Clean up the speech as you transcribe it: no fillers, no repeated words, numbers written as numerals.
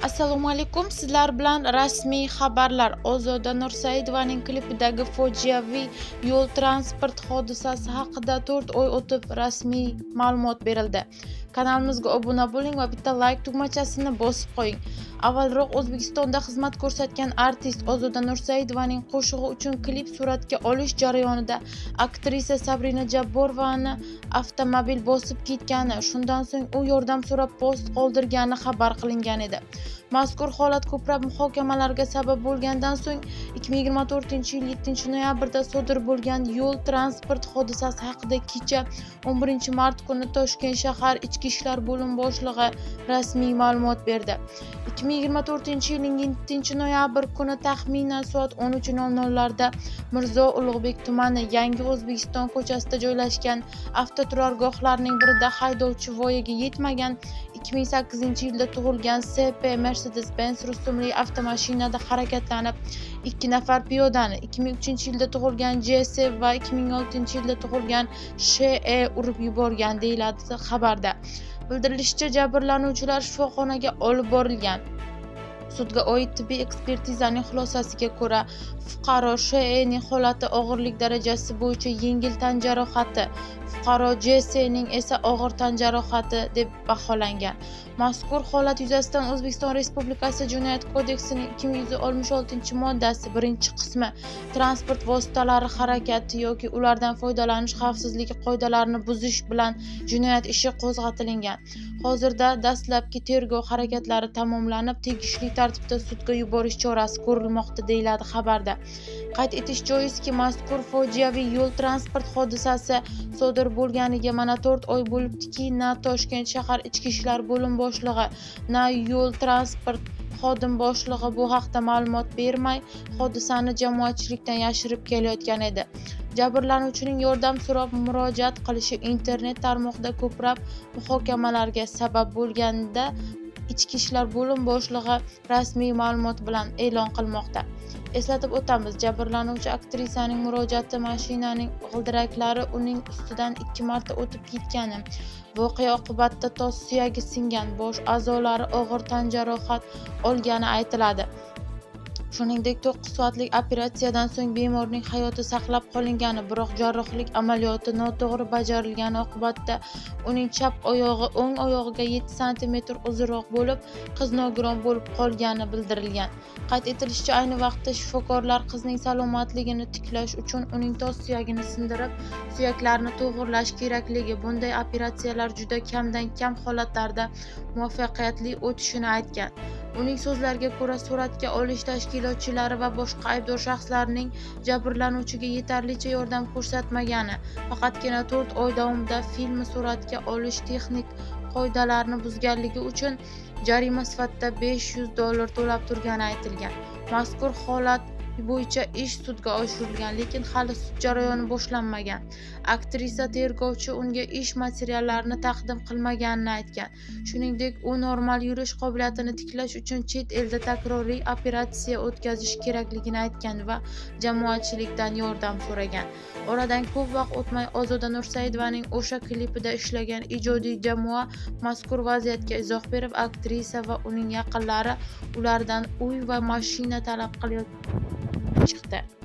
Assalomu alaykum, sizlar bilan rasmiy xabarlar. Ozoda Nursaidovaning klipidagi fojiaviy yo'l transport hodisasi haqida 4 oy o'tib rasmiy ma'lumot berildi. Kanalimizga obuna bo'ling va bitta like tugmachasini bosib qo'ying. Avvalroq O'zbekistonda xizmat ko'rsatgan artist Ozoda Nursaidovaning qo'shig'i uchun klip suratga olish jarayonida aktrisa Sabrina Jabborovani avtomobil bosib ketgani, shundan so'ng u yordam so'rab post qoldirgani xabar qilingan edi. Mazkur holat ko'plab muhokamalarga sabab bo'lgandan so'ng 2024-yil 7-noyabrda sodir bo'lgan yo'l transport hodisasi haqida kecha 11-mart kuni Toshkent shahar Ichki ishlar bo'lim boshlig'i rasmiy ma'lumot berdi. 2024-yilning 7-noyabr kuni taxminan soat 13:00 da Mirzo Ulug'bek tumani Yangi O'zbekiston ko'chasida joylashgan avtoturargohlarning birida haydovchi voyaga yetmagan 2008-yilda tug'ilgan SP Mercedes-Benz rusumli avtomashinada harakatlanib, 2 nafar piyodani, 2003-yilda tug'ilgan JS va 2006-yilda tug'ilgan SHE urib yuborgan, deyiladi xabarda. Bildirilishicha, jabrlanuvchilar shifoxonaga olib borilgan. Sudga oid tibbiy ekspertizaning xulosasiga ko'ra, fuqaro SHEning holati og'irlik darajasi bo'yicha yengil tan jarohati, fuqaro JSning esa og'ir tan jarohati deb baholangan. Mazkur holat yuzasidan O'zbekiston Respublikasi Jinoyat kodeksining 266-moddasi 1-qismi transport vositalari harakati yoki ulardan foydalanish xavfsizligi qoidalarini buzish bilan jinoyat ishi qo'zg'atilgan. Hozirda dastlabki tergov harakatlari tamomlanib, tegishli tartibda sudga yuborish chorasi ko'rilmoqda, deyiladi xabarda. Qayd etish joizki, mazkur fojiaviy yo'l transport hodisasi sodir bo'lganiga mana 4 oy bo'libdiki, na Toshkent shahar Ichki ishlar bo'lim boshlig'i, na yo'l transport xodim boshlig'i bu haqda ma'lumot bermay, hodisani jamoatchilikdan yashirib kelayotgan edi. Jabrlanuvchining yordam so'rab murojaat qilishi internet tarmoqda ko'plab muhokamalarga sabab bo'lganida Ichki ishlar bo'lim boshlig'i rasmiy ma'lumot bilan e'lon qilmoqda. Eslatib o'tamiz, jabrlanuvchi aktrisaning murojaati mashinaning g'ildiraklari uning ustidan 2 marta o'tib ketgani, voqea oqibatida tos suyagi singan, bosh a'zolari og'ir tan jarohat olgani aytiladi. Shuningdek, 9 soatlik operatsiyadan so'ng bemorning hayoti saqlab qolingani, biroq jarrohlik amaliyoti noto'g'ri bajarilgani oqibatida uning chap oyog'i o'ng oyog'iga 7 sm uzunroq bo'lib, qiz nogiron bo'lib qolgani bildirilgan. Qayd etilishicha, ayni vaqtda shifokorlar qizning salomatligini tiklash uchun uning tos suyagini sindirib, suyaklarni to'g'irlash kerakligi, bunday operatsiyalar juda kamdan kam holatlarda muvaffaqiyatli o'tishini aytgan. Uning so'zlariga ko'ra, suratga olish tashkilotchilari va boshqa aybdor shaxslarning jabrlanuvchiga yetarlicha yordam ko'rsatmagani, faqatgina 4 oy davomida filmni suratga olish texnik qoidalarni buzganligi uchun jarima sifatida $500 to'lab turgani aytilgan. Mazkur holat bo'yicha ish sudga oshirilgan, lekin hali sud jarayoni boshlanmagan. Aktrisa tergovchi unga ish materiallarini taqdim qilmaganini aytgan. Shuningdek, u normal yurish qobiliyatini tiklash uchun chet elda takroriy operatsiya o'tkazish kerakligini aytgan va jamoatchilikdan yordam so'ragan. Oradan ko'p vaqt o'tmay Ozoda Nursaidovaning o'sha klipida ishlagan ijodiy jamoa mazkur vaziyatga izoh berib, aktrisa va uning yaqinlari ulardan uy va mashina talab qilayotgan chiqdi.